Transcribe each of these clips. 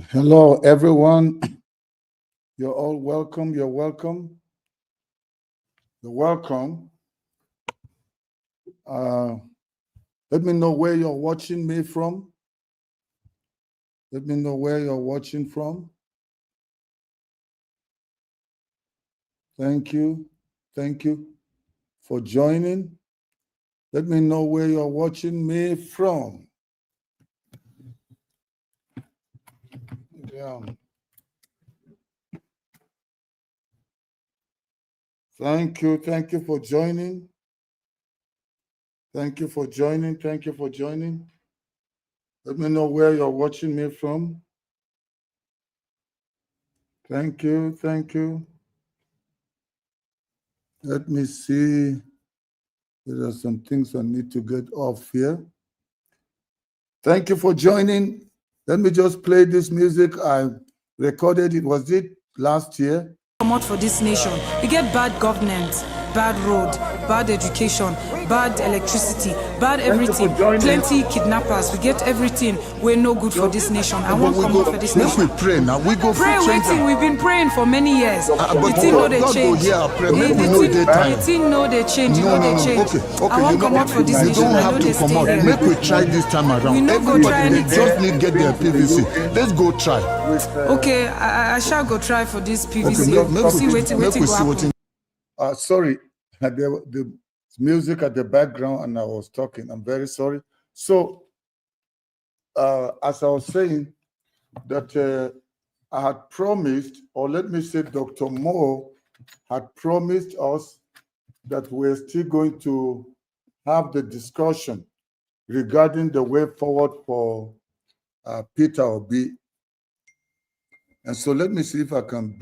Hello, everyone. You're all welcome. You're welcome. You're welcome. Uh, let me know where you're watching me from. Let me know where you're watching from. Thank you. Thank you for joining. Let me know where you're watching me from. Yeah. Thank you. Thank you for joining. Thank you for joining. Thank you for joining. Let me know where you're watching me from. Thank you. Thank you. Let me see. There are some things I need to get off here. Thank you for joining. Let me just play this music. I recorded it. Was it last year? Come out for this nation. We get bad governance, bad road, bad education, bad electricity, bad everything. Plenty kidnappers. We get everything. We're no good for this nation. I won't come out for this nation. We pray now. We go pray waiting. We've been praying for many years. The thing know they change. The thing know they change. You know they change. I won't come out for this nation. I know they stay here. Make we try this time around. We no go try anything. Just need get their PVC. Let's go try. Okay, I shall go try for this PVC. See waiting go happen. Sorry, the music at the background and I was talking. I'm very sorry. So, as I was saying, that I had promised, or let me say Dr. Moore had promised us that we're still going to have the discussion regarding the way forward for Peter Obi. And so let me see if I can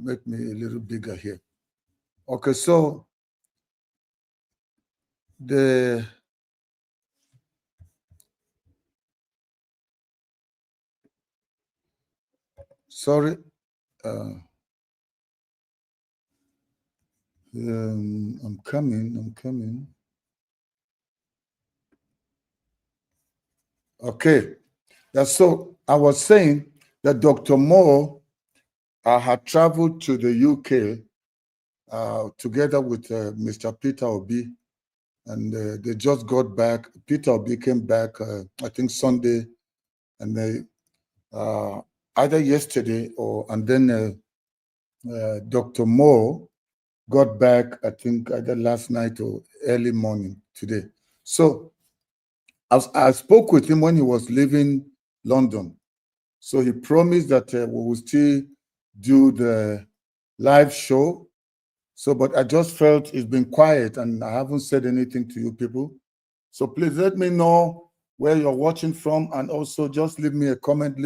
make me a little bigger here. Okay, so sorry, I'm coming. Okay, so I was saying that Dr. Moore had traveled to the UK together with Mr. Peter Obi, and they just got back. Peter Obi came back, I think Sunday, and they either yesterday and then Dr. Moore got back, I think either last night or early morning today. So I spoke with him when he was leaving London. So he promised that we will still do the live show. So, but I just felt it's been quiet and I haven't said anything to you people. So please let me know where you're watching from, and also just leave me a comment.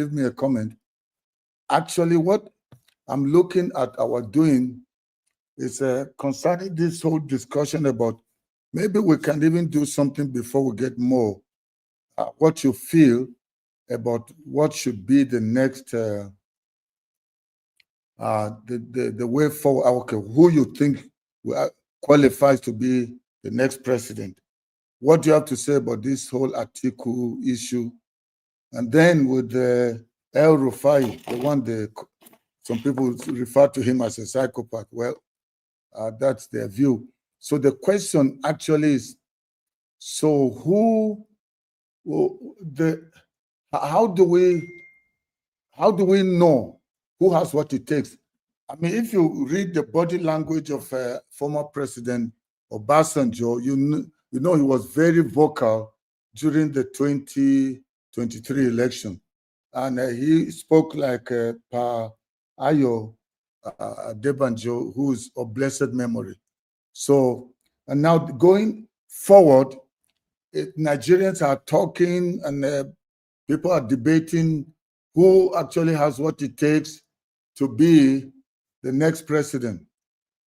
Actually, what I'm looking at our doing is concerning this whole discussion about maybe we can even do something before we get more. What you feel about what should be the next, the way forward. Okay, who you think qualifies to be the next president? What do you have to say about this whole Atiku issue? And then with El Rufai, the one some people refer to him as a psychopath. Well, that's their view. So the question actually is, so how do we know who has what it takes? I mean, if you read the body language of former President Obasanjo, you know he was very vocal during the 2023 election. And he spoke like Pa Ayo Debanjo, who's of blessed memory. So, and now going forward, Nigerians are talking and people are debating who actually has what it takes to be the next president.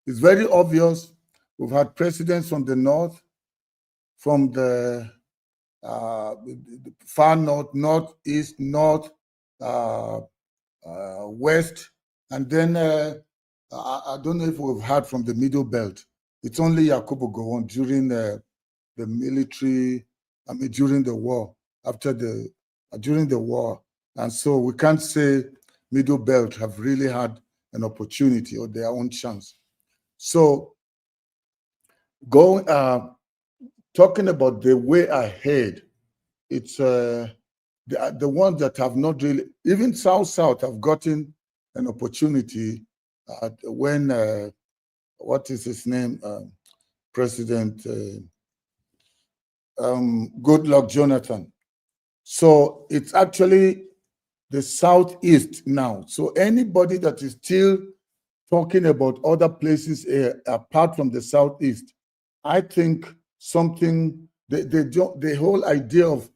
It's very obvious. We've had presidents from the north, from the far north, northeast, north, west, and then I don't know if we've heard from the middle belt. It's only Yakubu Gowon during the military, during the war, after the during the war. And so we can't say Middle Belt have really had an opportunity or their own chance. So talking about the way ahead, it's the ones that have not really, even South have gotten an opportunity when, what is his name? President Goodluck Jonathan. So it's actually the Southeast now. So anybody that is still talking about other places apart from the Southeast, I think something, the whole idea of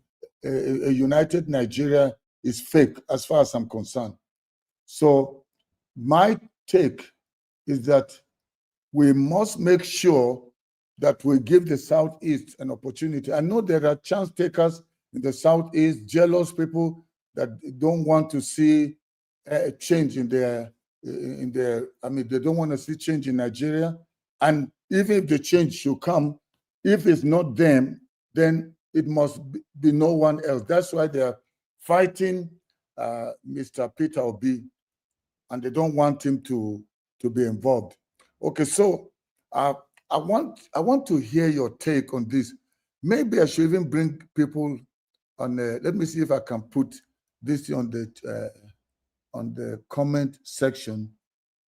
a united Nigeria is fake as far as I'm concerned. So my take is that we must make sure that we give the Southeast an opportunity. I know there are chance takers in the Southeast, jealous people that don't want to see a change in their, I mean, they don't want to see change in Nigeria. And even if the change should come, if it's not them, then it must be no one else. That's why they're fighting Mr. Peter Obi, and they don't want him to be involved. Okay, so I want to hear your take on this. Maybe I should even bring people on. Let me see if I can put this on the comment section,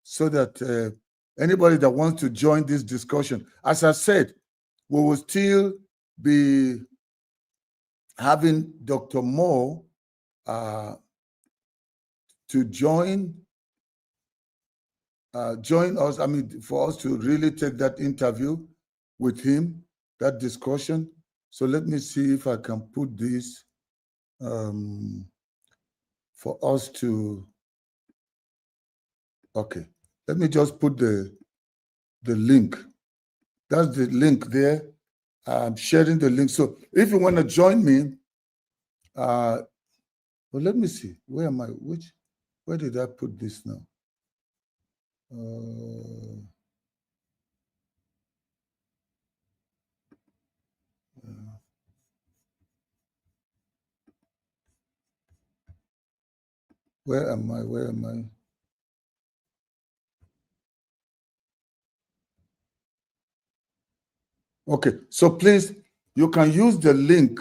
so that anybody that wants to join this discussion, as I said, we will still be having Dr. Moore to join us. I mean, for us to really take that interview with him, that discussion. So let me see if I can put this for us to. Okay, let me just put the link. That's the link there. I'm sharing the link. So if you want to join me, well, let me see. Where am I? Where did I put this now? Where am I? Where am I? Okay, so please, you can use the link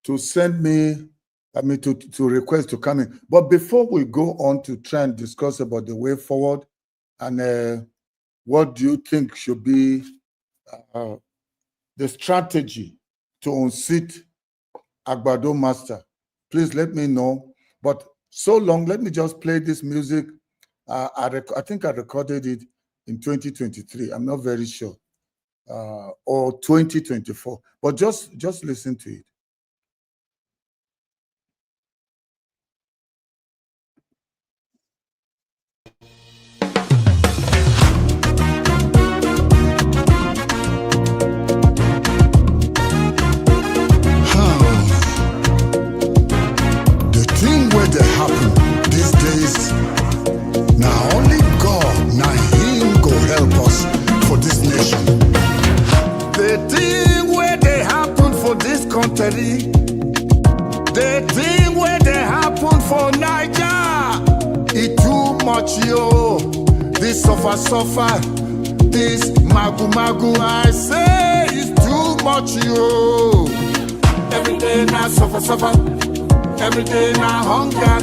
to send me, I mean, to request to come in. But before we go on to try and discuss about the way forward and what do you think should be the strategy to unseat Agbado Master, please let me know. But so long, let me just play this music. I think I recorded it in 2023. I'm not very sure. Or 2024, but just listen to it. The thing where they happen these days, now only God, now Him go help us for this nation. The thing where they happen for this country, the thing where they happen for Nigeria, it too much, yo. This suffer, this magu, I say it's too much, yo. Every day now suffer, every day now hunger.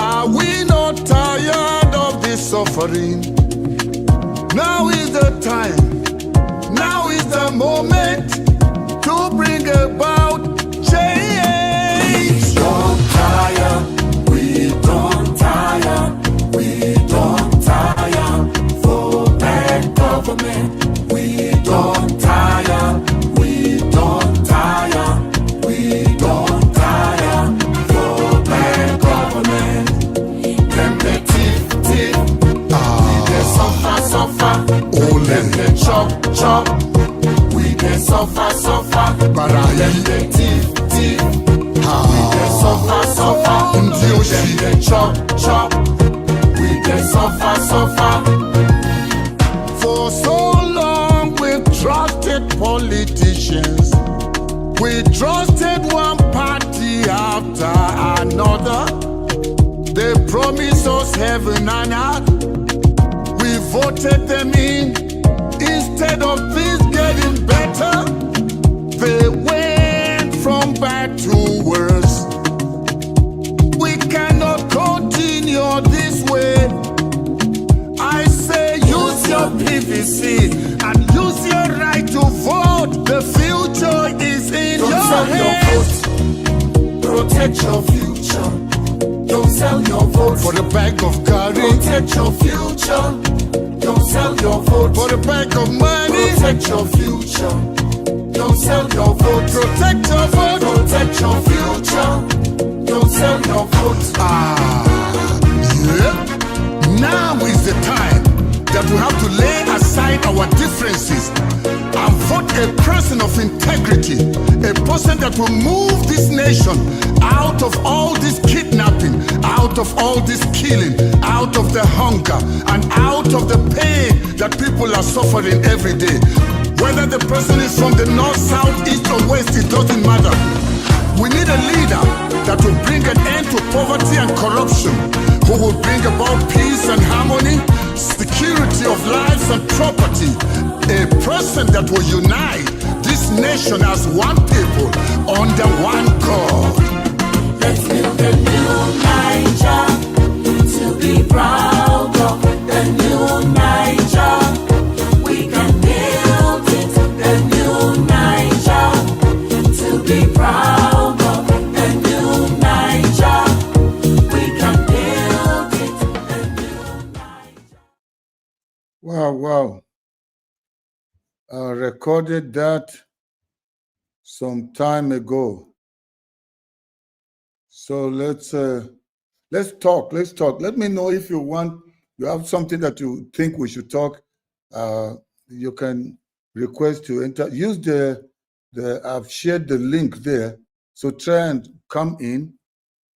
Are we not tired of this suffering? Now is the time. Now is the moment to bring about change. We don't tire for bad government. We don't tire for bad government. Them they thief, we they suffer. Ole. Them they chop, we dey suffer. Them dey thief, we dey suffer. Them dey chop, we dey suffer. For so long we trusted politicians, We trusted one party after another. They promised us heaven and earth. We voted them in. Instead of things getting better, they went from bad to worse. We cannot continue this way. I say use your PVC and use your right to vote. The future is in your hands. Protect your future. Don't sell your vote For the bag of curry, Protect your future. Don't sell your vote for the bag of money, Protect your future. Don't sell your vote protect your vote. Protect your future. Don't sell your vote. Yeah. Now is the time that we have to lay aside our differences and vote a person of integrity, a person that will move this nation out of all this kidnapping, out of all this killing, out of the hunger, and out of the pain that people are suffering every day. Whether the person is from the north, south, east, or west, it doesn't matter. We need a leader that will bring an end to poverty and corruption, who will bring about peace and harmony, security of lives and property. A person that will unite this nation as one people under one God. Let's build a new Niger to be proud of. A new Niger. We can build it. A new Niger to be proud of. A new Niger. We can build it. A new Niger. Wow. I recorded that some time ago. So let's talk. Let me know if you have something that you think we should talk. You can request to enter. Use I've shared the link there. So try and come in,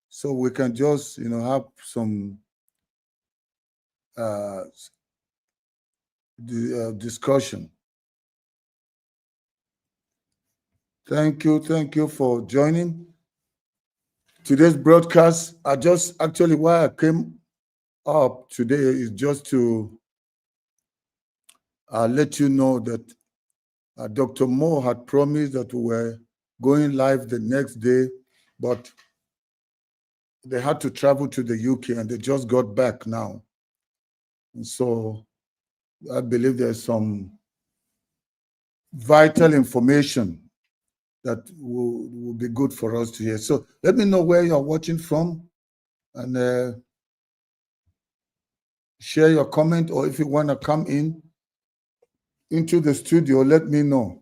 so we can just have some discussion. Thank you for joining today's broadcast. Why I came up today is just to let you know that Dr. Moore had promised that we were going live the next day, but they had to travel to the UK and they just got back now. And so I believe there's some vital information that will be good for us to hear. So let me know where you're watching from, and share your comment, or if you want to come into the studio, let me know.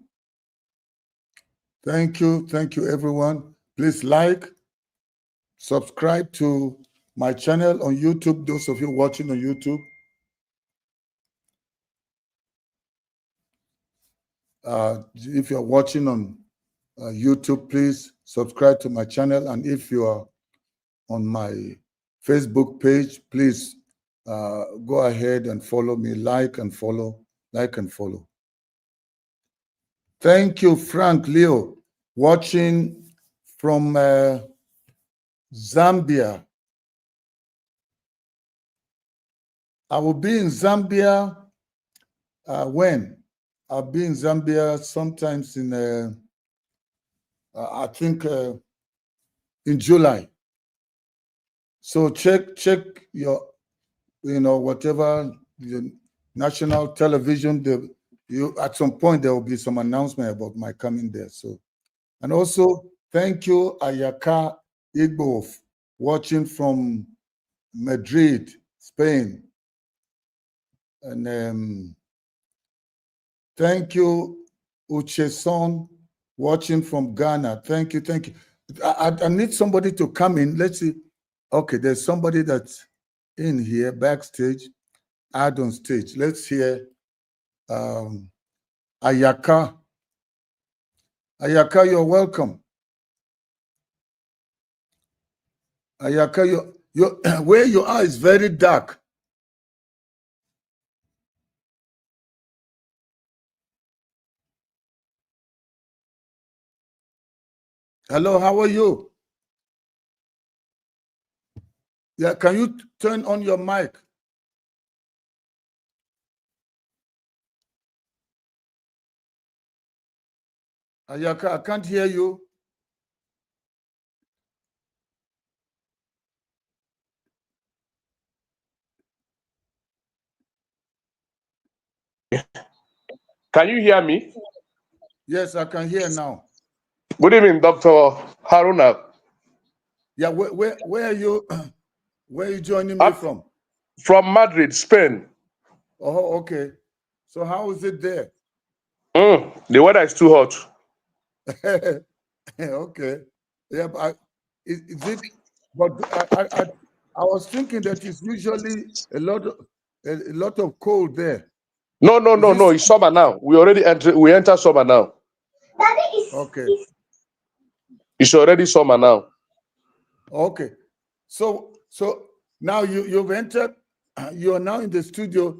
Thank you everyone. Please like, subscribe to my channel on YouTube, those of you watching on YouTube. If you're watching on YouTube, please subscribe to my channel, and if you are on my Facebook page, please go ahead and follow me, like and follow. Thank you, Frank Leo, watching from Zambia. I will be in Zambia when? I'll be in Zambia sometimes in I think in July. So check your, whatever the national television. At some point there will be some announcement about my coming there. So, and also thank you, Ayaka Igbo, watching from Madrid, Spain, and thank you, Ucheson, watching from Ghana. Thank you. I need somebody to come in. Let's see. Okay, there's somebody that's in here backstage, add on stage. Let's hear Ayaka. Ayaka, you're welcome. Ayaka, where you are is very dark. Hello, how are you? Yeah, can you turn on your mic? Ayaka, I can't hear you. Can you hear me? Yes, I can hear now. Good evening, Dr. Haruna. Yeah, where are you? Where are you joining me I'm from? from Madrid, Spain. Oh, okay. So how is it there? The weather is too hot. Okay. Yeah, but is it? But I was thinking that it's usually a lot of cold there. Is No. this It's summer now. We enter summer now. okay? It's already summer now. Okay. So now you've entered. You are now in the studio.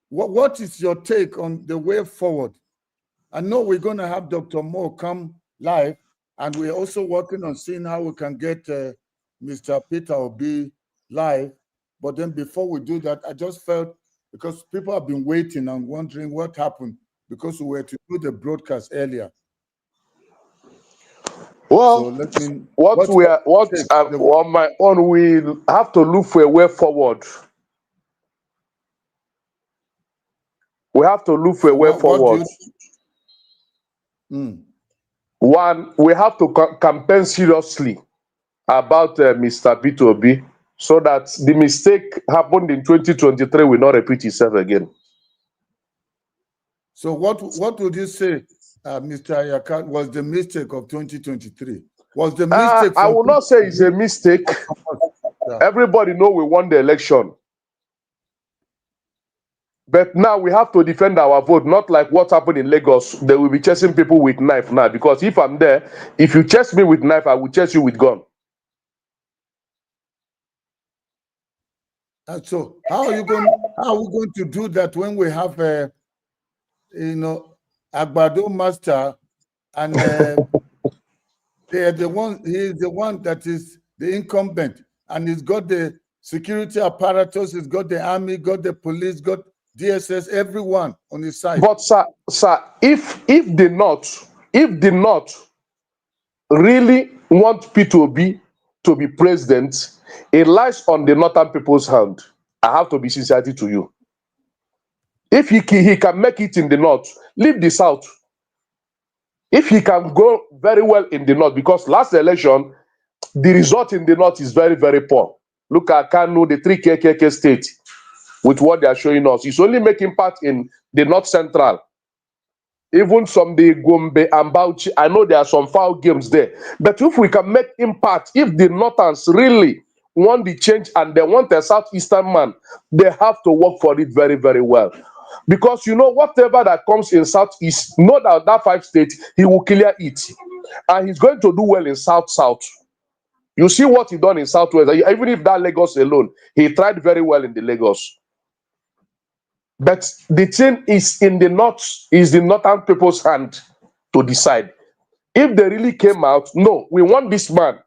What is your take on the way forward? I know we're going to have Dr. Moore come live, and we're also working on seeing how we can get Mr. Peter Obi live. But then before we do that, I just felt, because people have been waiting and wondering what happened, because we were to do the broadcast earlier. So Well, let me, what what's we your are, what take? on my own, we have to look for a way forward. We have to look for a So way what do forward. you? Mm. One, we have to campaign seriously about Mr. Peter Obi, so that the mistake happened in 2023 will not repeat itself again. So what would you say, Mr. Ayaka, was the mistake of 2023? Was the mistake I from will not say it's a mistake. Yeah. Everybody know we won the election. But now we have to defend our vote, not like what happened in Lagos. They will be chasing people with knife now. Because if I'm there, if you chase me with knife, I will chase you with gun. And so how are we going to do that when we have Agbado Master, and they're the one, he is the one that is the incumbent, and he's got the security apparatus, he's got the army, got the police, got DSS, everyone on his side. But sir, if the North really want P2B to be president, it lies on the northern people's hand. I have to be sincere to you. If he can make it in the North, leave the South. If he can go very well in the North, because last election, the result in the North is very, very poor. Look at Kanu, the 3 KKK state, with what they are showing us. It's only making part in the North Central. Even some the Gombe and Bauchi, I know there are some foul games there. But if we can make impact, if the Northerns really want the change and they want a Southeastern man, they have to work for it very, very well. Because you know, whatever that comes in Southeast, know that 5 states, he will clear it. And he's going to do well in South. You see what he done in Southwest. Even if that Lagos alone, he tried very well in the Lagos. But the thing is in the North, is the Northern people's hand to decide. If they really came out, no, we want this man,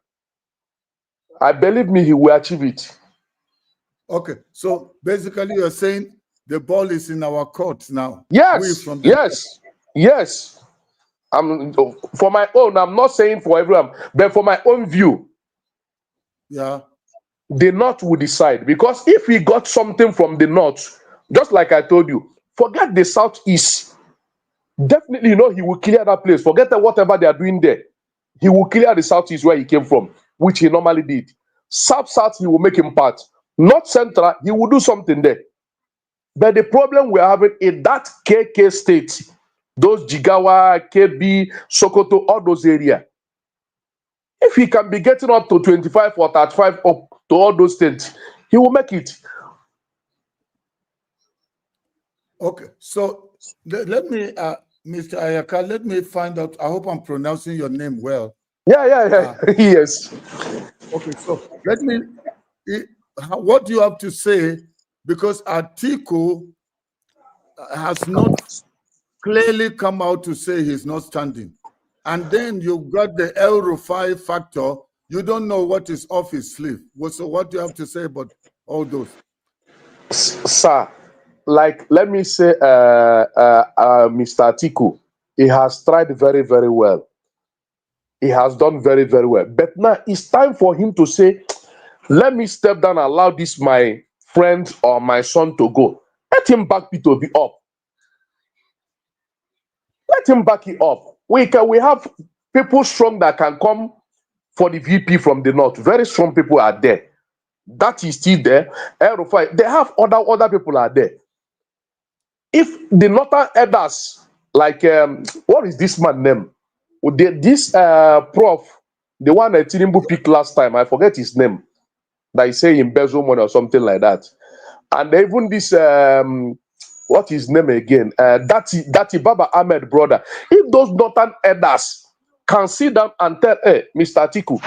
I believe me, he will achieve it. Okay, so basically you're saying the ball is in our court now. Yes. For my own, I'm not saying for everyone, but for my own view, Yeah. the North will decide. Because if we got something from the North, just like I told you, forget the Southeast. Definitely, he will clear that place. Forget whatever they are doing there. He will clear the Southeast where he came from, which he normally did. South, he will make him part. North Central, he will do something there. But the problem we're having in that KK state, those Jigawa, KB, Sokoto, all those areas, if he can be getting up to 25 or 35 up to all those states, he will make it. Okay, so let me, Mr. Ayaka, let me find out. I hope I'm pronouncing your name well. Yeah. Yes. Okay, so let me, what do you have to say? Because Atiku has not clearly come out to say he's not standing. And then you've got the El Rufai factor. You don't know what is off his sleeve. So what do you have to say about all those? Sir, like, let me say, Mr. Atiku, he has tried very, very well. He has done very, very well. But now it's time for him to say, let me step down and allow this my friend or my son to go. Let him back P2B up. Let him back it up. We have people strong that can come for the VP from the north. Very strong people are there. That is still there. They have other people are there. If the northern elders, like what is this man name? This prof, the one that Tinubu picked last time, I forget his name. That he say embezzle money or something like that. And even this what is his name again? Dati Baba Ahmed brother. If those northern elders can sit down and tell, hey, Mr. Atiku,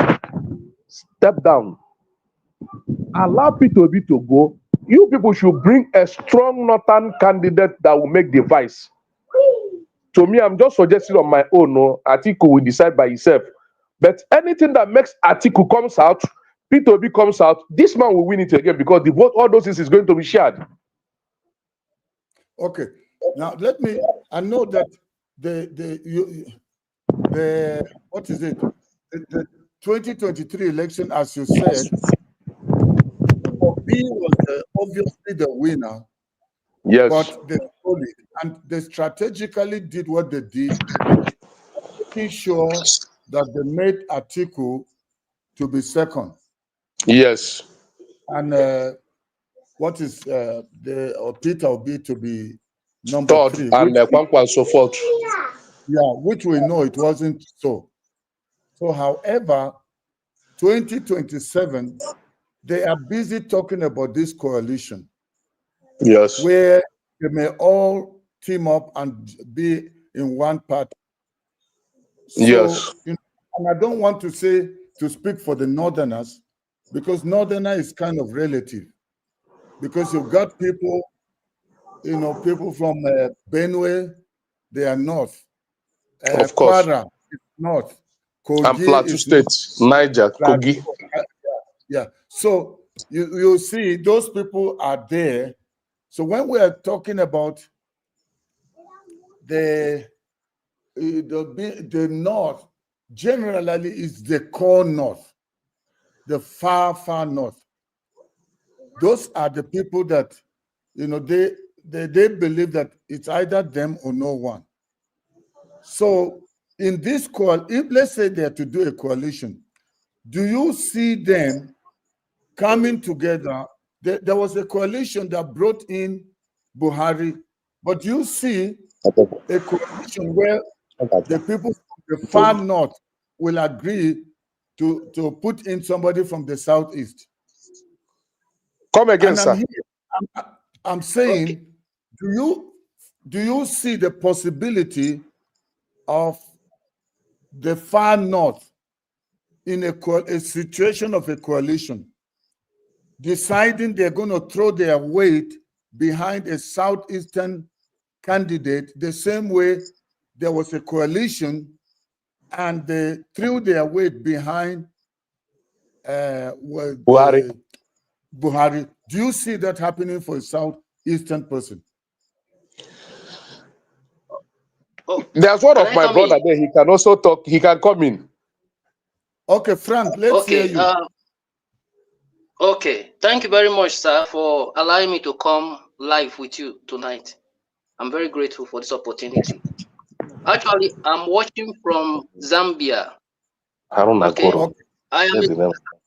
step down, allow P2B to go. You people should bring a strong northern candidate that will make the vice. To me, I'm just suggesting on my own. No, Atiku will decide by himself. But anything that makes Atiku comes out, P2B comes out, this man will win it again because the vote, all those things is going to be shared. Okay. Now let me. I know that the what is it? The 2023 election, as you said, Obi was obviously the winner. Yes. But they stole it, and they strategically did what they did, making sure that they made Atiku to be Yes. and what is Peter Obi to be number Third, 3, and and so forth. Yeah, which we know it wasn't so. So, however, 2027, they are busy talking about this coalition. Yes. Where they may all team up and be in one party. So, yes. And I don't want to speak for the Northerners, because Northerner is kind of relative. Because you've got people, people from Benue, they are north. Of course. Kwara is north. Kogi and Plateau State, Niger, Kogi. Yeah. So you see, those people are there. So when we are talking about the north, generally is the core north, the far, far north. Those are the people that, they believe that it's either them or no one. So in this if let's say they're to do a coalition, do you see them coming together? There was a coalition that brought in Buhari, but you see a coalition where the people from the far north will agree to put in somebody from the southeast. Come again, sir. I'm saying, okay, do you see the possibility of the far north in a situation of a coalition deciding they're going to throw their weight behind a southeastern candidate the same way there was a coalition and they threw their weight behind Buhari? Do you see that happening for a southeastern person? Oh, there's one of my brother there. He can also talk. He can come in. Okay, Frank, let's hear you. Okay, thank you very much, sir, for allowing me to come live with you tonight. I'm very grateful for this opportunity. Actually, I'm watching from Zambia. Okay,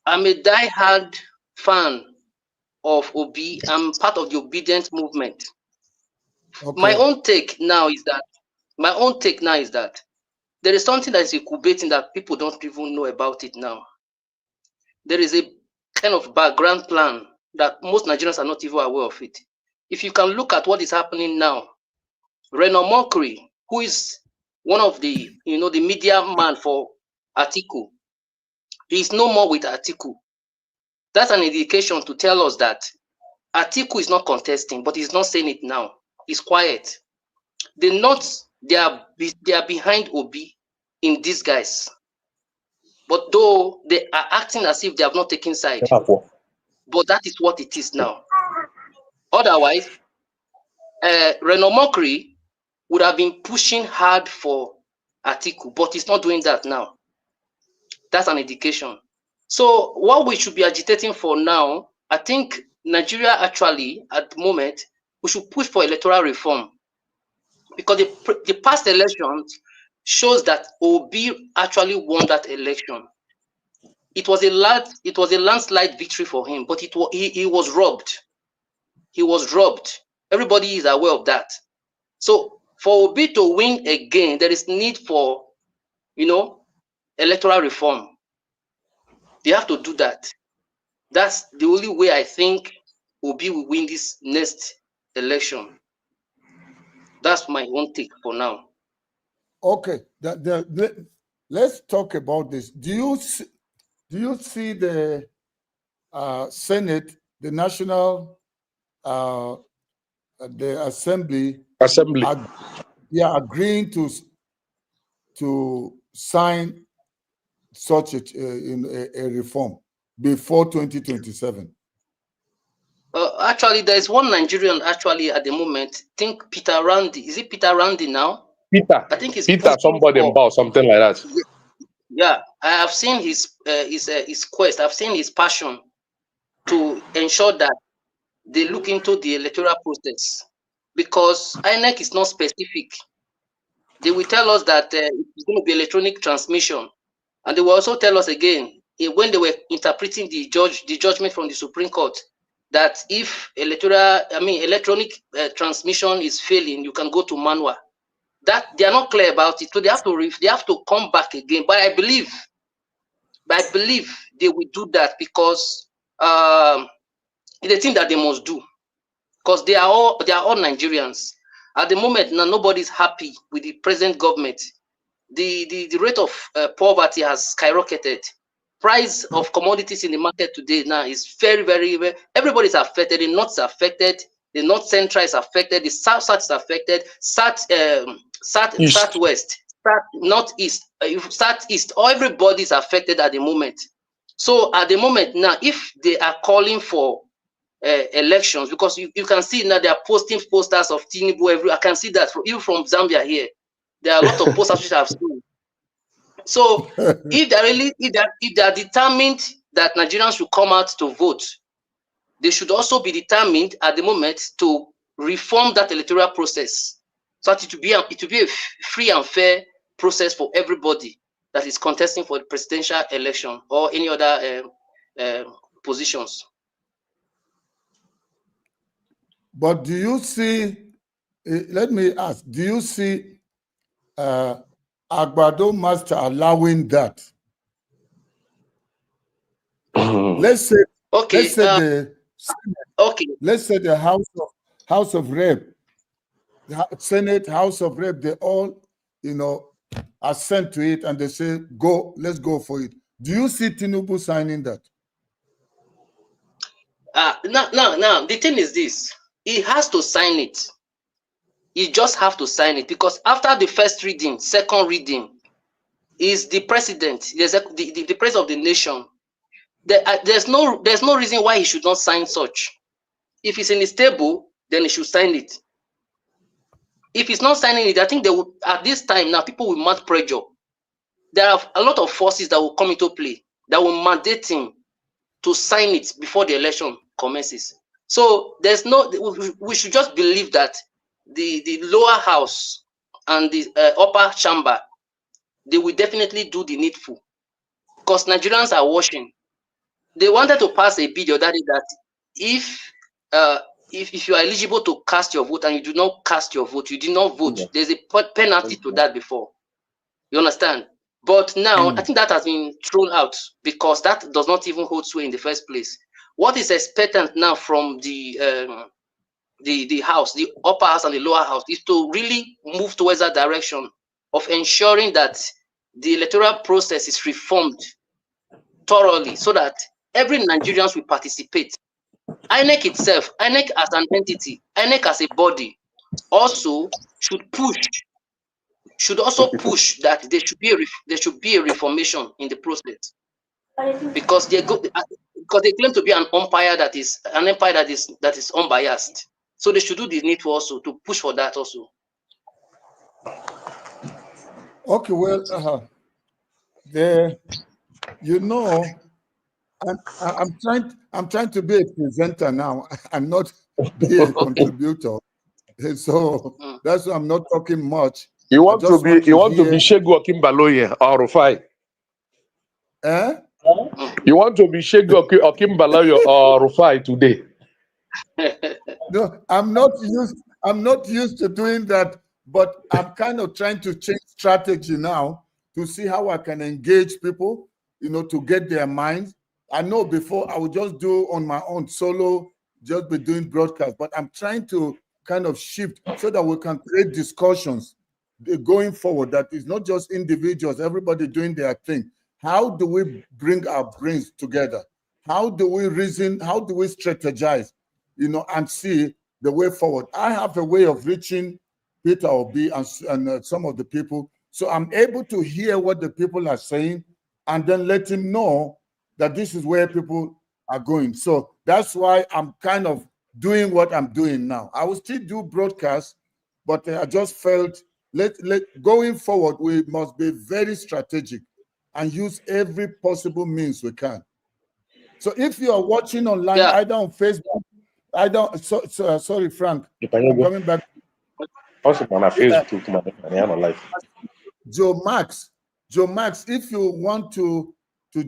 I'm a die-hard fan of Obi. I'm part of the obedient movement. Okay. My own take now is that there is something that is incubating that people don't even know about it now. There is a kind of background plan that most Nigerians are not even aware of it. If you can look at what is happening now, Reno Mokri, who is one of the, the media man for Atiku, he is no more with Atiku. That's an indication to tell us that Atiku is not contesting, but he's not saying it now. He's quiet. The North, they are behind Obi. in disguise. But though they are acting as if they have not taken side, but that is what it is now. Otherwise, Renaud Mokri would have been pushing hard for Atiku, but he's not doing that now. That's an indication. So what we should be agitating for now, I think Nigeria actually, at the moment, we should push for electoral reform, because the past elections shows that Obi actually won that election. It was a landslide victory for him, but he was robbed. He was robbed. Everybody is aware of that. So for Obi to win again, there is need for, electoral reform. They have to do that. That's the only way I think Obi will win this next election. That's my own take for now. Okay, let's talk about this. Do you see the Senate, the National, the Assembly, agreeing to sign such a reform before 2027? Actually, there is one Nigerian actually at the moment. I think Peter Randy. Is it Peter Randy now? Peter. I think it's Peter, somebody about something like that. Yeah, I have seen his quest. I've seen his passion to ensure that they look into the electoral process, because INEC is not specific. They will tell us that it's going to be electronic transmission, and they will also tell us again when they were interpreting the judgment from the Supreme Court, that if electronic transmission is failing, you can go to manual. That they are not clear about it, so they have to come back again. But I believe they will do that, because it's a thing that they must do, because they are all Nigerians at the moment. Now nobody's happy with the present government. The rate of poverty has skyrocketed. Price of commodities in the market today now is very, very, very, everybody's affected. The north is affected, the north central is affected, the south is affected, southwest, northeast, southeast, everybody's affected at the moment. So at the moment now, if they are calling for elections, because you can see now they are posting posters of Tinubu I can see that even from Zambia here. There are a lot of posters which I've seen. So if they are determined that Nigerians should come out to vote, they should also be determined at the moment to reform that electoral process, so that it will be a free and fair process for everybody that is contesting for the presidential election or any other positions. But do you see? Let me ask: do you see Agbado Master allowing that? Let's say the House of Rep, the Senate, House of Rep, they all, assent to it, and they say, "Go, let's go for it." Do you see Tinubu signing that? Now, the thing is this: he has to sign it. He just have to sign it, because after the first reading, second reading, is the president, the president of the nation. There's no reason why he should not sign such. If it's in his table, then he should sign it. If he's not signing it, I think they will, at this time now, people will mount pressure. There are a lot of forces that will come into play that will mandate him to sign it before the election commences. So we should just believe that the lower house and the upper chamber, they will definitely do the needful, because Nigerians are watching. They wanted to pass a bill the other day that if you are eligible to cast your vote and you do not cast your vote, you did not vote, there's a penalty to that before. You understand? But now I think that has been thrown out, because that does not even hold sway in the first place. What is expected now from the house, the upper house and the lower house, is to really move towards that direction of ensuring that the electoral process is reformed thoroughly, so that every Nigerian will participate. INEC itself, INEC as an entity, INEC as a body, also should push should also push that there should be a reformation in the process, because because they claim to be an empire that is unbiased. So they should do the needful also to push for that also. Okay, well, you know, I'm trying to be a presenter now. I'm not be a contributor. So that's why I'm not talking much. You want to be hear. Shegu Okimbaloye or Rufai? Eh? You want to be Shegu Okimbaloye or Rufai today? No, I'm not used to doing that, but I'm kind of trying to change strategy now to see how I can engage people, to get their minds. I know before I would just do on my own solo, just be doing broadcast, but I'm trying to kind of shift so that we can create discussions going forward that is not just individuals, everybody doing their thing. How do we bring our brains together? How do we reason? How do we strategize? And see the way forward. I have a way of reaching Peter Obi and some of the people. So I'm able to hear what the people are saying and then let him know that this is where people are going. So that's why I'm kind of doing what I'm doing now. I will still do broadcasts, but I just felt going forward, we must be very strategic and use every possible means we can. So if you are watching online, either on Facebook, sorry, Frank. I'm coming back. Joe Max, if you want to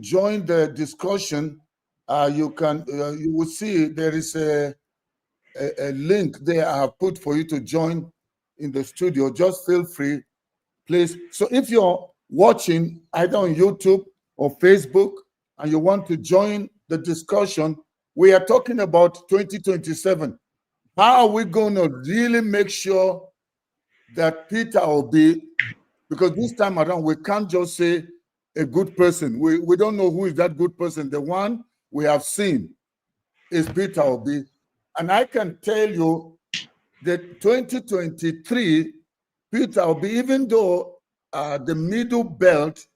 join the discussion, you will see there is a link there I have put for you to join in the studio. Just feel free, please. So if you're watching either on YouTube or Facebook and you want to join the discussion, we are talking about 2027. How are we going to really make sure that Peter Obi, because this time around, we can't just say a good person. We don't know who is that good person. The one we have seen is Peter Obi. And I can tell you that 2023, Peter Obi, even though the middle belt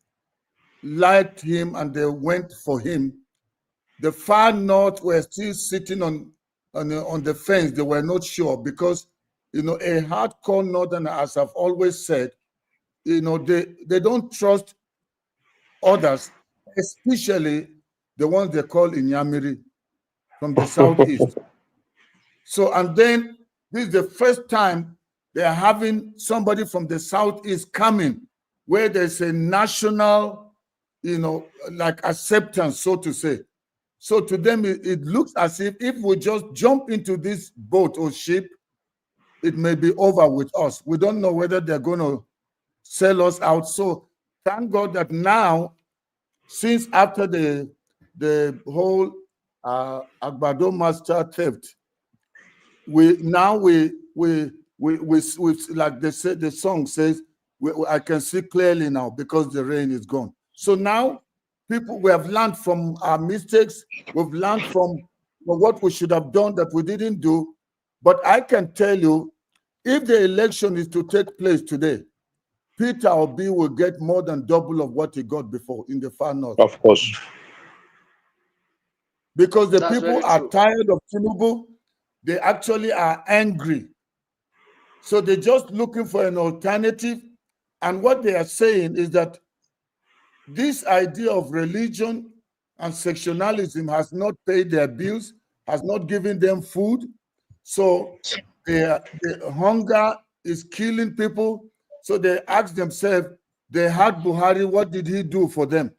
liked him and they went for him, the far north were still sitting on the fence. They were not sure because, a hardcore northerner, as I've always said, they don't trust others, especially the ones they call Inyamiri from the southeast. So, and then this is the first time they are having somebody from the southeast coming, where there's a national, like acceptance, so to say. So to them, it looks as if we just jump into this boat or ship, it may be over with us. We don't know whether they're going to sell us out. So thank God that now, since after the whole Agbado master theft, we like they said, the song says, I can see clearly now because the rain is gone. So now we have learned from our mistakes. We've learned from what we should have done that we didn't do. But I can tell you, if the election is to take place today, Peter Obi will get more than double of what he got before in the far north. Of course. Because the people are tired of Tinubu. They actually are angry. So they're just looking for an alternative. And what they are saying is that this idea of religion and sectionalism has not paid their bills, has not given them food. So the hunger is killing people. So they ask themselves, they had Buhari, what did he do for them?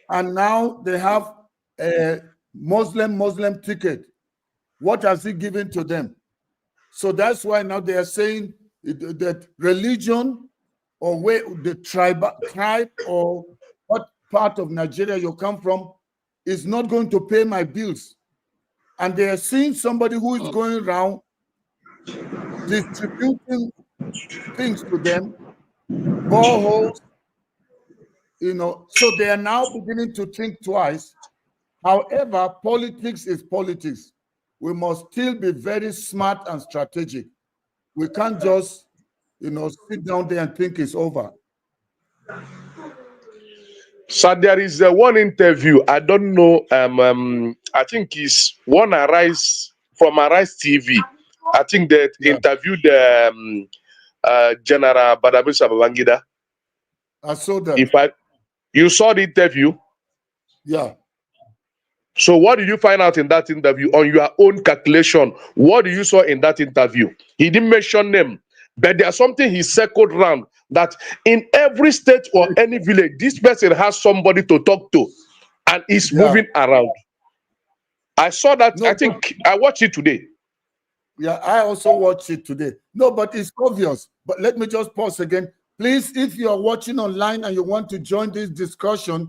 And now they have a Muslim ticket. What has he given to them? So that's why now they are saying that religion or where the tribe or what part of Nigeria you come from is not going to pay my bills. And they are seeing somebody who is going around distributing things to them, boreholes, so they are now beginning to think twice. However, politics is politics. We must still be very smart and strategic. We can't just, sit down there and think it's over. So there is one interview. I don't know. I think it's one Arise from Arise TV. I think they Yeah. interviewed General Badabisa Babangida. I saw that. You saw the interview. Yeah. So what did you find out in that interview on your own calculation? What did you saw in that interview? He didn't mention them, but there's something he circled around that in every state or any village, this person has somebody to talk to and is moving around. I saw that. No, I think I watched it today. Yeah, I also watched it today. No, but it's obvious. But let me just pause again. Please, if you are watching online and you want to join this discussion,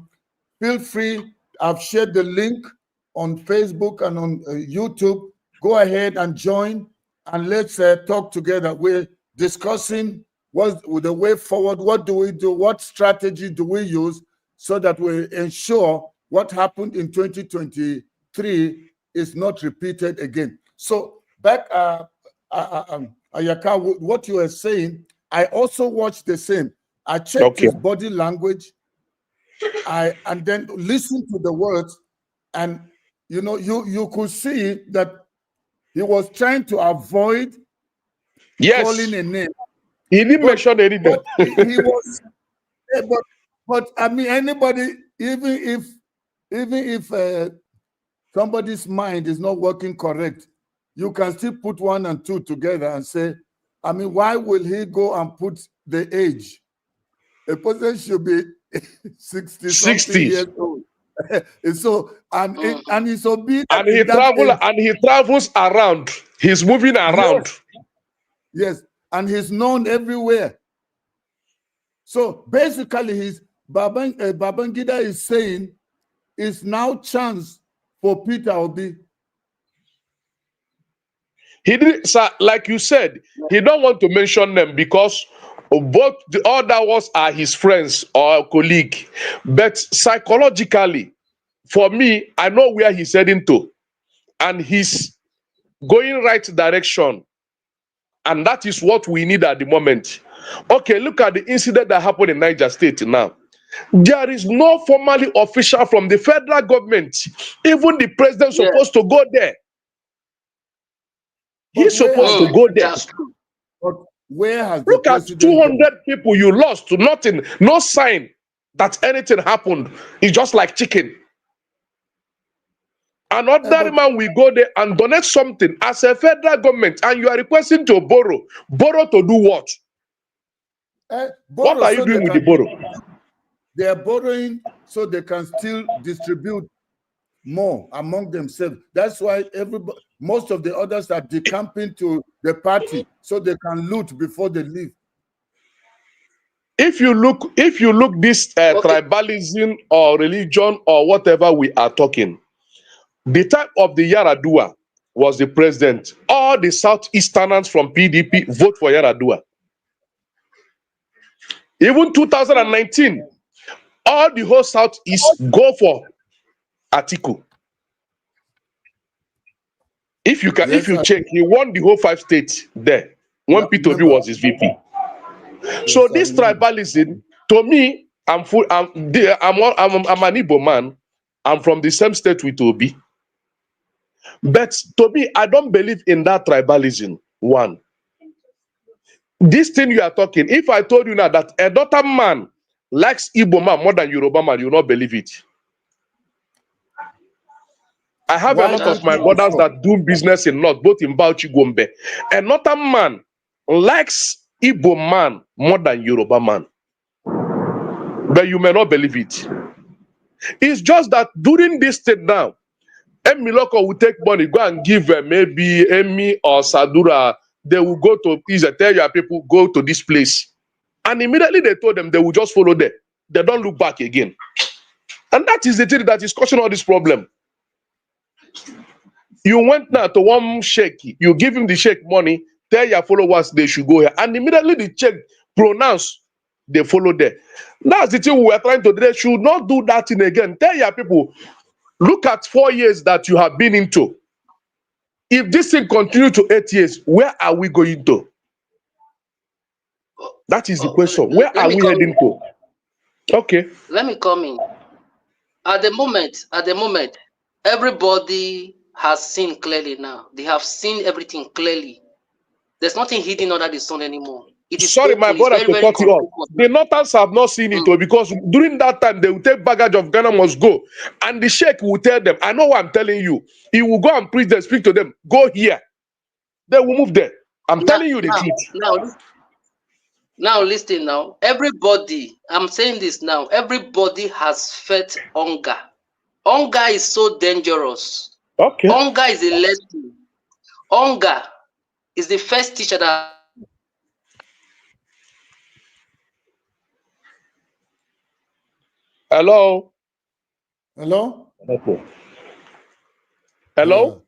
feel free. I've shared the link on Facebook and on YouTube. Go ahead and join, and let's talk together. We're discussing what's the way forward. What do we do? What strategy do we use so that we ensure what happened in 2023 is not repeated again? So back, Ayaka, what you were saying, I also watched the same. I checked his body language. And then listen to the words, and you could see that he was trying to avoid calling a name. He didn't mention anything. But he was, but I mean, anybody, even if somebody's mind is not working correct, you can still put 1 and 2 together and say, I mean, why will he go and put the age? A person should be 60 years old. So and he's obedient. And he travels around. He's moving around. Yes, and he's known everywhere. So basically, Babangida is saying it's now chance for Peter Obi. He didn't, sir, like you said, he don't want to mention them because both the other ones are his friends or colleague. But psychologically, for me, I know where he's heading to, and he's going right direction. And that is what we need at the moment. Okay, look at the incident that happened in Niger State now. There is no formally official from the federal government. Even the president is supposed to go there. He's supposed to go there. But where has look at 200 people you lost to nothing, no sign that anything happened. It's just like chicken. An ordinary man will go there and donate something as a federal government, and you are requesting to borrow. Borrow to do what? What are you doing with the borrow? They are borrowing so they can still distribute more among themselves. That's why most of the others are decamping to the party so they can loot before they leave. If you look this tribalism or religion or whatever we are talking, the time of the Yaradua was the president. All the Southeasterners from PDP vote for Yaradua. Even 2019, all the whole Southeast go for Atiku. If you check, he won the whole 5 states there when P2B was his VP. So this tribalism, to me, I'm an Igbo man. I'm from the same state with Obi. But to me, I don't believe in that tribalism. One. This thing you are talking, if I told you now that a daughter man likes Igbo man more than Yoruba man, you will not believe it. I have a lot of my brothers that do business in North, both in Bauchi, Gombe. A northern man likes Igbo man more than Yoruba man. But you may not believe it. It's just that during this state now, Emiloko will take money, go and give maybe Emi or Sadura. They will go to, please tell your people, go to this place. And immediately they told them they will just follow there. They don't look back again. And that is the thing that is causing all this problem. You went now to one sheikh, you give him the sheikh money, tell your followers they should go here. And immediately the sheikh pronounce, they follow there. That's the thing we are trying to do. They should not do that thing again. Tell your people, look at 4 years that you have been into. If this thing continues to 8 years, where are we going to? That is the Oh, question. Where let are me we come in. heading to? Okay. Let me come in. At the moment, everybody has seen clearly now. They have seen everything clearly. There's nothing hidden under the sun anymore. It is Sorry, my open. It's brother, very, to very cut you off. conspicuous The now. Northerners have not seen it, oh, because during that time they will take baggage of Ghana must go, and the Sheikh will tell them, I know what I'm telling you. He will go and preach them, speak to them, go here. They will move there. I'm Now, telling you the truth. now, listen now. Everybody, I'm saying this now. Everybody has felt hunger. Hunger is so dangerous. Okay. Hunger is a lesson. Hunger is the first teacher that. Hello. Hello? Okay. Yeah. Hello.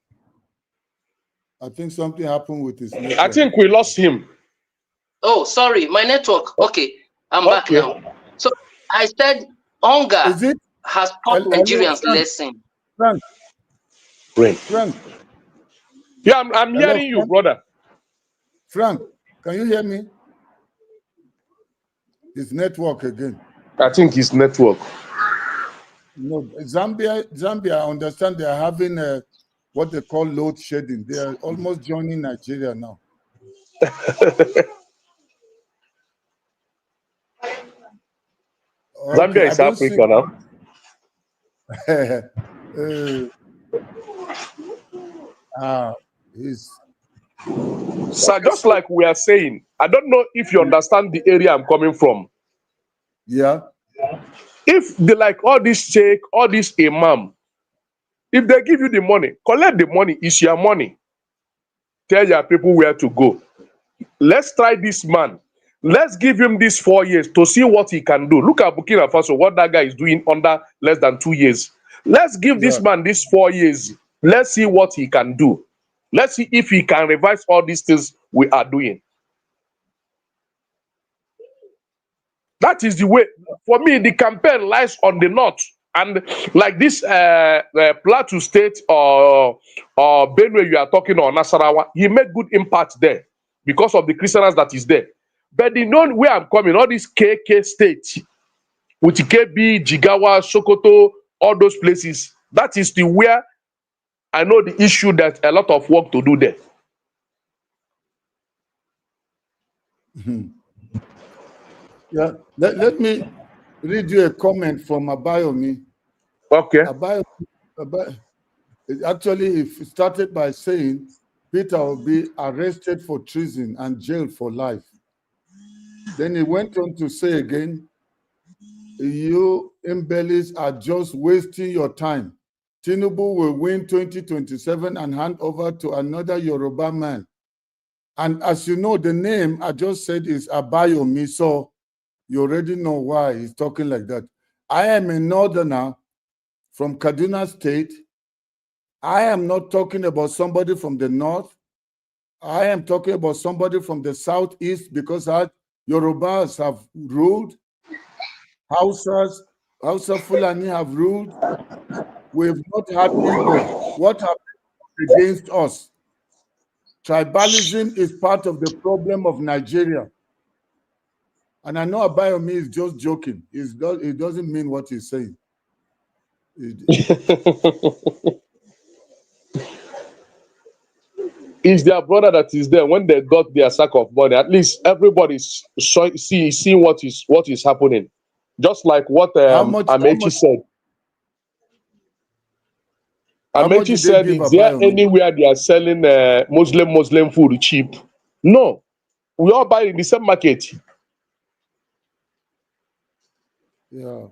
I think something happened with his network. I think we lost him. Oh, sorry, my network. Okay, I'm back Okay. now. So I said hunger Is it? has taught Hello, Nigerians Frank? lesson. Frank? Right. Frank? Yeah, I'm Hello, hearing you, Frank? brother. Frank, can you hear me? His network again. I think his network. No, Zambia, I understand they are having what they call load shedding. They are almost joining Nigeria now. Okay, Zambia I is don't see. Africa now. He's So okay, just so like we are saying, I don't know if you understand the area I'm coming from. yeah. If they like all this sheikh, all this imam, if they give you the money, collect the money. It's your money. Tell your people where to go. Let's try this man. Let's give him these 4 years to see what he can do. Look at Burkina Faso, what that guy is doing under less than 2 years. Let's give this Yeah. man these 4 years. Let's see what he can do. Let's see if he can revise all these things we are doing. That is the way. For me, the campaign lies on the north. And like this Plateau State or Benue you are talking on Nasarawa, he made good impact there because of the Christians that is there. But the known where I'm coming, all these KK states, with KB, Jigawa, Sokoto, all those places, that is the where I know the issue that a lot of work to do there. Yeah. Let me read you a comment from Abayomi. Okay. Actually, it started by saying Peter will be arrested for treason and jailed for life. Then he went on to say again, you Imbelis are just wasting your time. Tinubu will win 2027 and hand over to another Yoruba man. And as you know, the name I just said is Abayomi, so you already know why he's talking like that. I am a northerner from Kaduna State. I am not talking about somebody from the north. I am talking about somebody from the southeast because Yorubas have ruled, Hausa Fulani have ruled. We have not had Igbo. What happened against us? Tribalism is part of the problem of Nigeria. And I know Abayomi is just joking. It doesn't mean what he's saying. It's their brother that is there when they got their sack of money. At least everybody's seeing what is happening. Just like what How much Amechi said. Amechi did they said, give is there Abayomi? anywhere they are selling Muslim food cheap? No. We all buy in the same market. Yeah.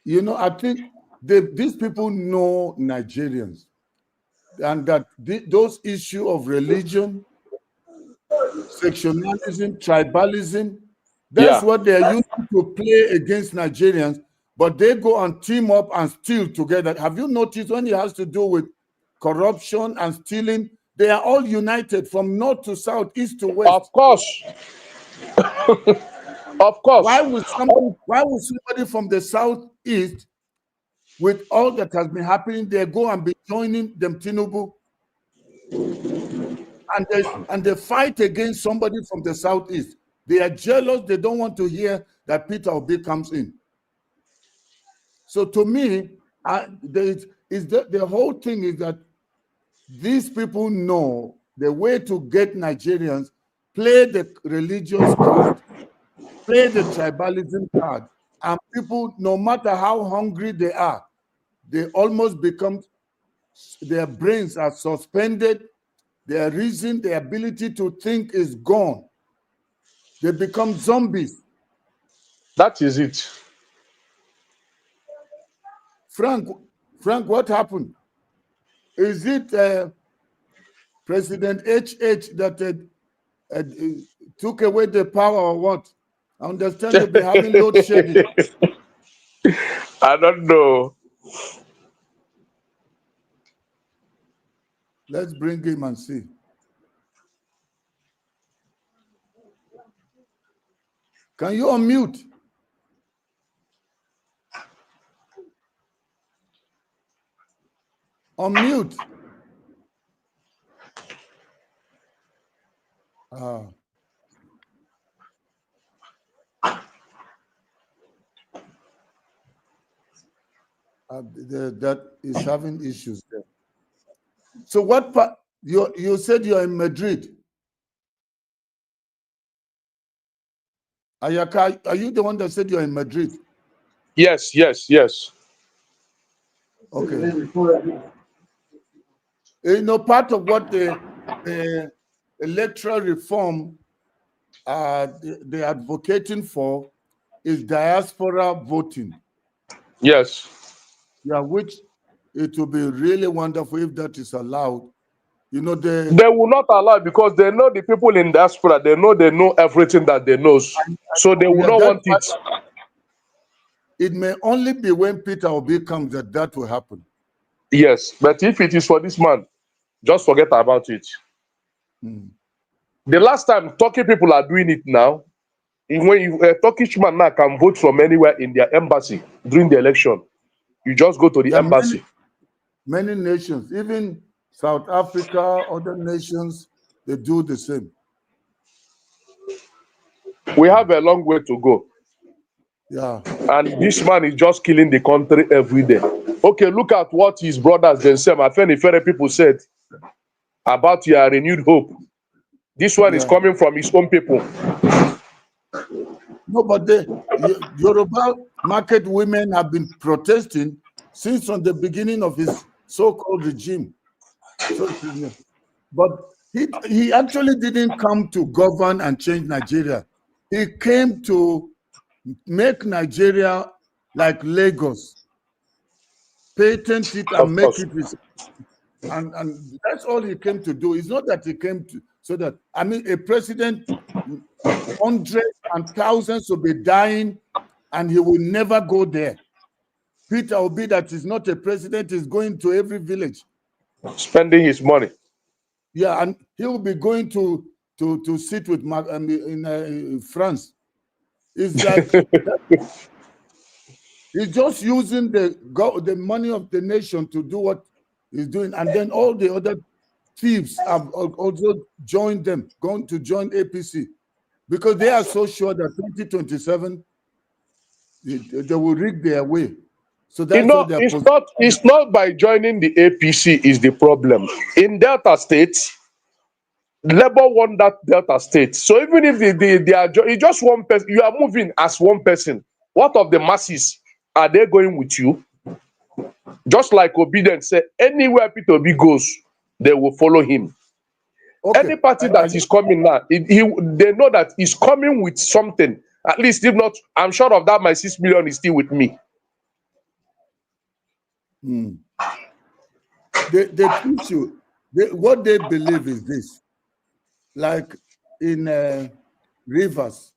You know, I think these people know Nigerians, and that those issues of religion, sectionalism, tribalism, that's Yeah. what they're using to play against Nigerians, but they go and team up and steal together. Have you noticed when it has to do with corruption and stealing, they are all united from north to south, east to west. Of course. Of course. Why would somebody from the southeast, with all that has been happening there, go and be joining them Tinubu? And they fight against somebody from the southeast. They are jealous. They don't want to hear that Peter Obi comes in. So to me, the whole thing is that these people know the way to get Nigerians, play the religious card, play the tribalism card, and people, no matter how hungry they are, they almost become, their brains are suspended, their reason, their ability to think is gone. They become zombies. That is it. Frank, what happened? Is it President HH that took away the power or what? I understand they've been having load shedding. I don't know. Let's bring him and see. Can you unmute? Unmute. That is having issues there. So what part, you said you're in Madrid. Ayaka, are you the one that said you're in Madrid? Yes. Okay. You know, part of what the electoral reform they're advocating for is diaspora voting. Yes. Yeah, which it will be really wonderful if that is allowed. You know, They will not allow it because they know the people in diaspora, they know everything that they know. So they will not want it. It may only be when Peter Obi comes that will happen. Yes, but if it is for this man, just forget about it. The last time Turkey people are doing it now, when a Turkish man now can vote from anywhere in their embassy during the election, you just go to the embassy. Many nations, even South Africa, other nations, they do the same. We have a long way to go. Yeah. And this man is just killing the country every day. Okay, look at what his brothers themselves, Afenifere people said about your renewed hope. This one is coming from his own people. No, but the Yoruba market women have been protesting since from the beginning of his so-called regime. But he actually didn't come to govern and change Nigeria. He came to make Nigeria like Lagos, patent it and make it his. And that's all he came to do. It's not that he came to, so that, I mean, a president, hundreds and thousands will be dying and he will never go there. Peter Obi, that is not a president, is going to every village. Spending his money. Yeah, and he will be going to sit with in France. It's like he's just using the money of the nation to do what he's doing, and then all the other thieves have also joined them, going to join APC, because they are so sure that 2027 they will rig their way. So that's what they're it's not by joining the APC is the problem. In Delta State, Labour won that Delta State. So even if they are just one person, you are moving as one person. What of the masses? Are they going with you? Just like Obedient said, anywhere Peter Obi goes, they will follow him. Okay. Any party that is coming now, they know that he's coming with something. At least, if not, I'm sure of that, my 6 million is still with me. The issue, what they believe is this. Like in Rivers,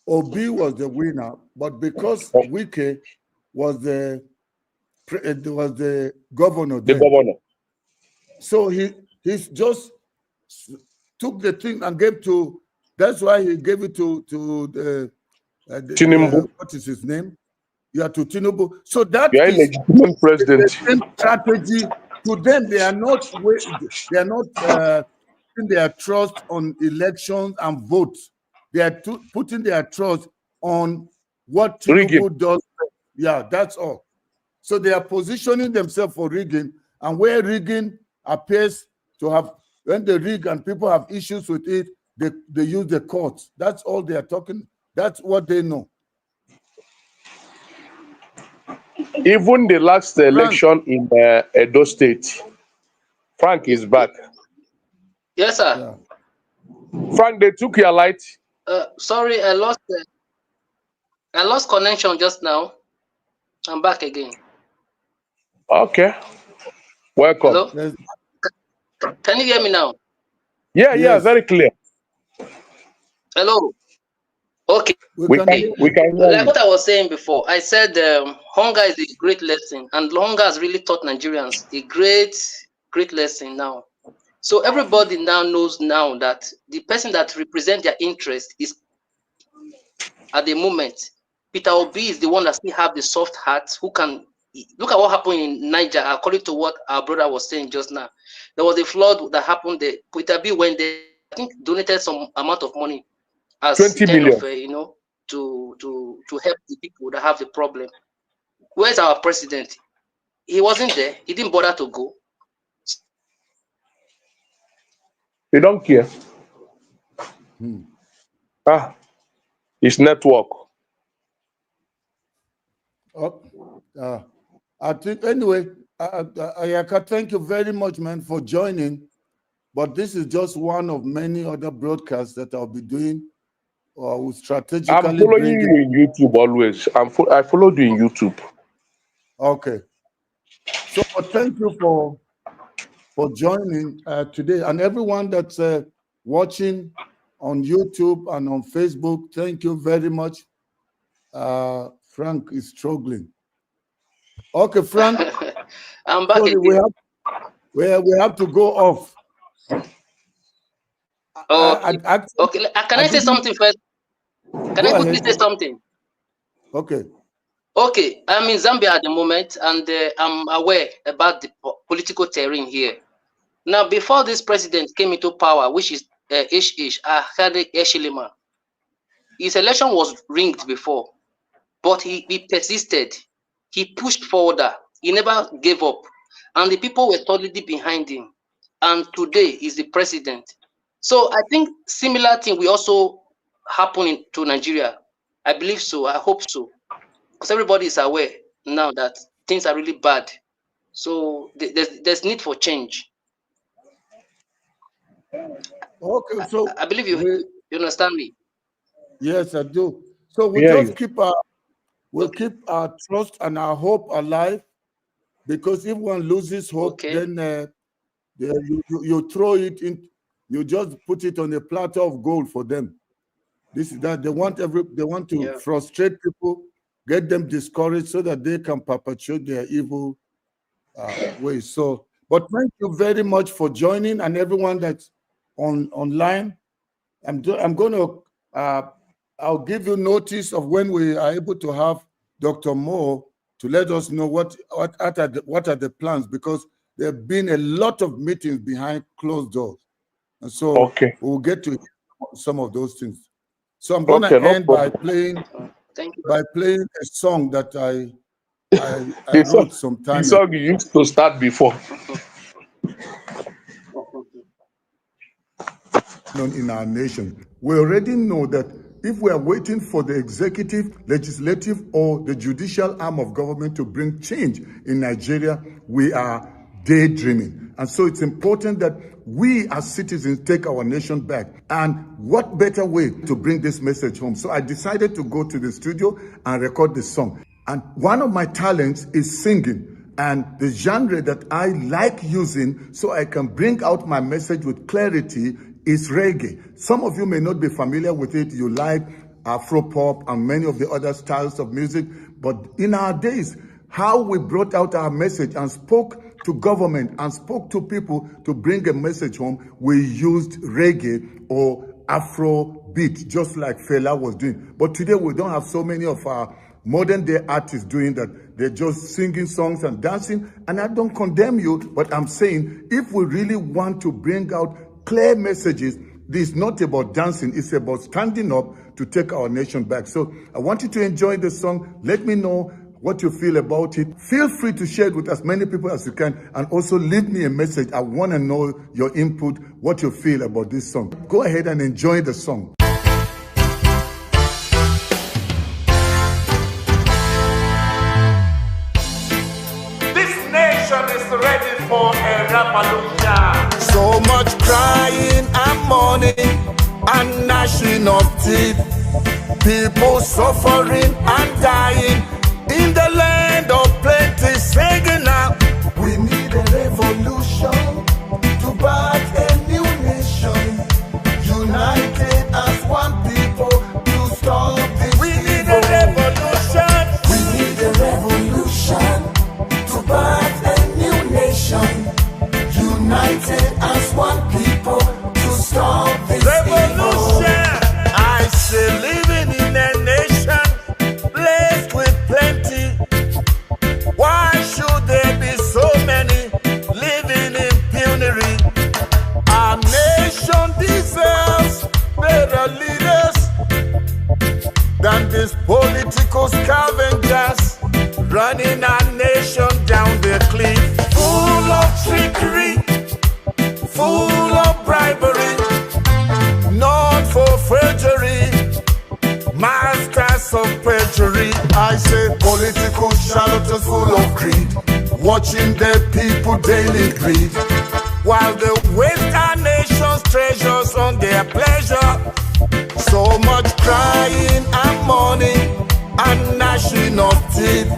Obi was the winner, but because Wike was the governor then. The governor. So he's just took the thing and gave to. That's why he gave it to the Tinubu. What is his name? Yeah, to Tinubu. So that is legitimate president. The same strategy to them. They are not putting their trust on elections and votes. They are putting their trust on what Rigging. Tinubu does. Yeah, that's all. So they are positioning themselves for rigging, and where rigging appears to have, when they rig and people have issues with it, they use the courts. That's all they are talking. That's what they know. Even the last election in Edo State, Frank is back. Yes, sir. Yeah. Frank, they took your light. Sorry, I lost connection just now. I'm back again. Okay. Welcome. Hello? Yes. Can you hear me now? Yeah, Yes. very clear. Hello? Okay. We can hear Like you. what I was saying before, I said hunger is a great lesson, and hunger has really taught Nigerians a great lesson now. So everybody now knows now that the person that represents their interest is, at the moment, Peter Obi is the one that still have the soft heart, who can look at what happened in Niger. According to what our brother was saying just now, there was a flood that happened there. Peter Obi went there, I think, donated some amount of money as 20 kind million. of to help the people that have the problem. Where's our president? He wasn't there. He didn't bother to go. They don't care. It's network. I think anyway, Ayaka, thank you very much, man, for joining. But this is just one of many other broadcasts that I'll be doing. With strategically I'm following you in YouTube always. I followed you in YouTube. Okay. So thank you for joining today, and everyone that's watching on YouTube and on Facebook. Thank you very much. Frank is struggling. Okay, Frank. I'm back sorry, again. we have to go off. Okay. Can I say something first? Can I quickly say something? Okay. Okay, I'm in Zambia at the moment, and I'm aware about the political terrain here. Now, before this president came into power, which is Ahmed Eshilima, his election was rigged before, but he persisted. He pushed forward. He never gave up, and the people were solidly behind him. And today he's the president. So I think similar thing will also happen to Nigeria. I believe so. I hope so. Because everybody is aware now that things are really bad. So there's need for change. Okay, so I believe you understand me. Yes, I do. So we just keep our trust and our hope alive, because if one loses hope, then you throw it in, you just put it on a platter of gold for them. This is that they want to frustrate people, get them discouraged so that they can perpetuate their evil ways. So, but thank you very much for joining, and everyone that's online. I'm going to I'll give you notice of when we are able to have Dr. Moore to let us know what are the plans, because there have been a lot of meetings behind closed doors, and so we'll get to some of those things. So I'm going to end by playing a song that I wrote sometime. The song you used to start before. In our nation, we already know that if we are waiting for the executive, legislative, or the judicial arm of government to bring change in Nigeria, we are daydreaming. And so it's important that we as citizens take our nation back. And what better way to bring this message home? So I decided to go to the studio and record this song. And one of my talents is singing. And the genre that I like using so I can bring out my message with clarity is reggae. Some of you may not be familiar with it. You like Afro-pop and many of the other styles of music. But in our days, how we brought out our message and spoke to government and spoke to people to bring a message home, we used reggae or Afro beat, just like Fela was doing. But today we don't have so many of our modern day artists doing that. They're just singing songs and dancing. And I don't condemn you, but I'm saying if we really want to bring out clear messages, This is not about dancing, it's about standing up to take our nation back. So I want you to enjoy the song. Let me know what you feel about it. Feel free to share it with as many people as you can, and also leave me a message. I want to know your input, what you feel about this song. Go ahead and enjoy the song. This nation is ready for a revolution. So much crying and mourning and gnashing of teeth. People suffering and dying in the land of plenty, singing out, we need a revolution to birth a new nation, united as one people to stop this. We need a revolution. We need a revolution to birth a new nation, united as one people to stop this revolution. I say living in a nation blessed with plenty. Why should there be so many living in penury? Our nation deserves better leaders than these political scavengers running our nation down the cliff. Full of trickery, full of bribery, known for forgery, masters of perjury. I say political charlatans full of greed, watching their people daily greed, while they waste our nation's treasures on their pleasure. So much crying and mourning and gnashing of teeth,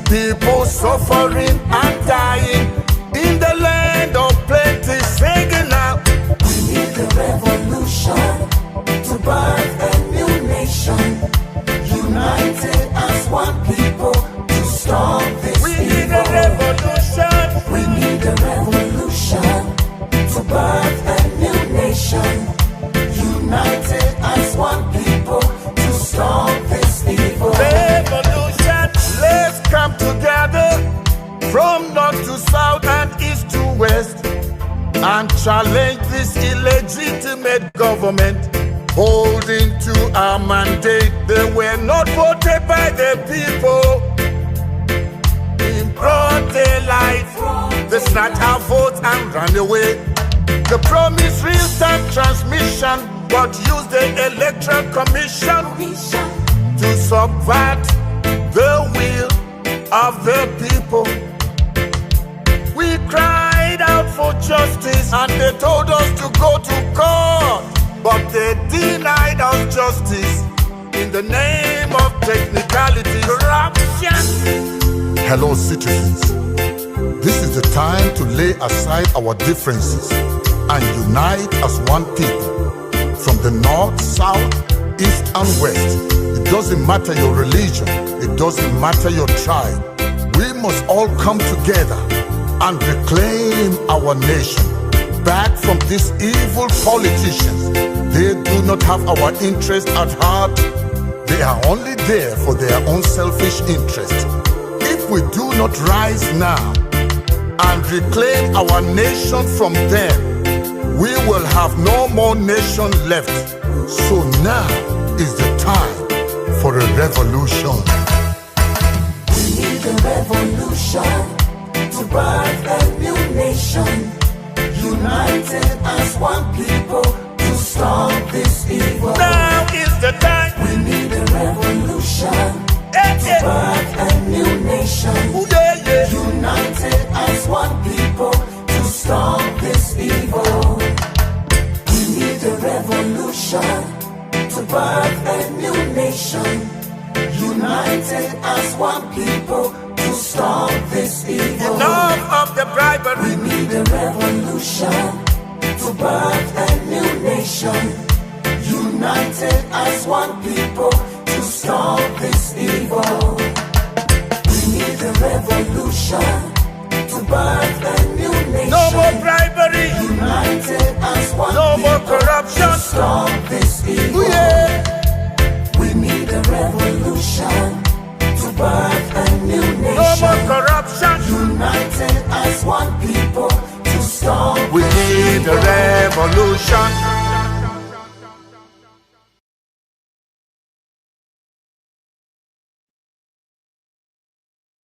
people suffering and dying in the land of plenty, singing out, we need a revolution to birth a new nation, united as one people to stop this evil. We need a revolution. We need a revolution to birth a new nation, united as one people to stop this evil. Revolution. Let's come together from north to south and east to west and challenge this illegitimate government holding to our mandate. They were not voted by the people. In broad daylight, they snatched our votes and ran away. The promise real-time transmission, but used the Electoral Commission to subvert the will of the people. We cried out for justice and they told us to go to court, but they denied us justice in the name of technicality, corruption. Hello, citizens. This is the time to lay aside our differences and unite as one people. From the north, south, east, and west. It doesn't matter your religion. It doesn't matter your tribe. We must all come together and reclaim our nation back from these evil politicians. They do not have our interest at heart. They are only there for their own selfish interest. If we do not rise now and reclaim our nation from them, we will have no more nation left. So now is the time for a revolution. We need a revolution to birth a new nation, united as one people to stop this evil. Now is the time. We need a revolution to birth a new nation, united as one people to stop this evil. We need a revolution to birth a new nation, united as one people to stop this evil. Enough of the bribery. We need a revolution to birth a new nation, united as one people to stop this evil. We need a revolution to birth a new nation. No more bribery. United as one No more people corruption. to stop this evil. We need a revolution to birth a new nation. No more corruption. United as one people to stop. We need a revolution